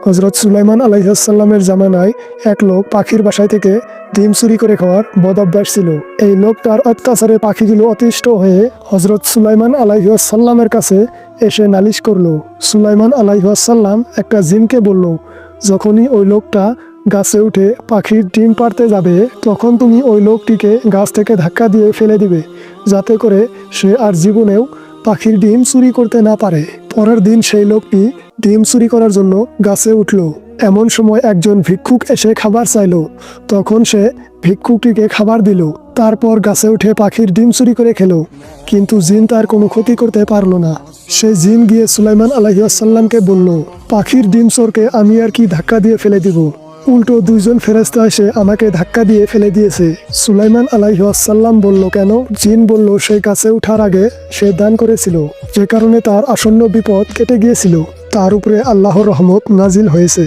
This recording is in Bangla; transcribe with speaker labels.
Speaker 1: হযরত সুলাইমান আলাইহিস সালামের জামানায় এক লোক পাখির বাসায় থেকে ডিম চুরি করে খাওয়ার বদঅভ্যাস ছিল। এই লোকটার অত্যাচারে পাখিগুলো অতিষ্ঠ হয়ে হযরত সুলাইমান আলাইহিস সালামের কাছে এসে নালিশ করলো। সুলাইমান আলাইহিস সালাম একটা জিনকে বলল, যখনই ওই লোকটা গাছে উঠে পাখির ডিম পাড়তে যাবে তখন তুমি ওই লোকটিকে গাছ থেকে ধাক্কা দিয়ে ফেলে দিবে, যাতে করে সে আর জীবনেও পাখির ডিম চুরি করতে না পারে। পরের দিন সেই লোকটি ডিম চুরি করার জন্য গাছে উঠল। এমন সময় একজন ভিক্ষুক এসে খাবার চাইলো। তখন সে ভিক্ষুকটিকে খাবার দিল। তারপর গাছে উঠে পাখির ডিম চুরি করে খেলো, কিন্তু জিন তার কোনো ক্ষতি করতে পারলো না। সে জিন গিয়ে সুলাইমান আলাইহিস সালামকে বলল, পাখির ডিম চোরকে আমি আর কি ধাক্কা দিয়ে ফেলে দিব, উল্টো দুইজন ফেরেশতা এসে আমাকে ধাক্কা দিয়ে ফেলে দিয়েছে। সুলাইমান আলাইহিস সালাম বলল, কেন? জিন বলল, সে গাছে ওঠার আগে সে দান করেছিল, যে কারণে তার আসন্ন বিপদ কেটে গিয়েছিল। তার উপরে আল্লাহর রহমত নাজিল হয়েছে।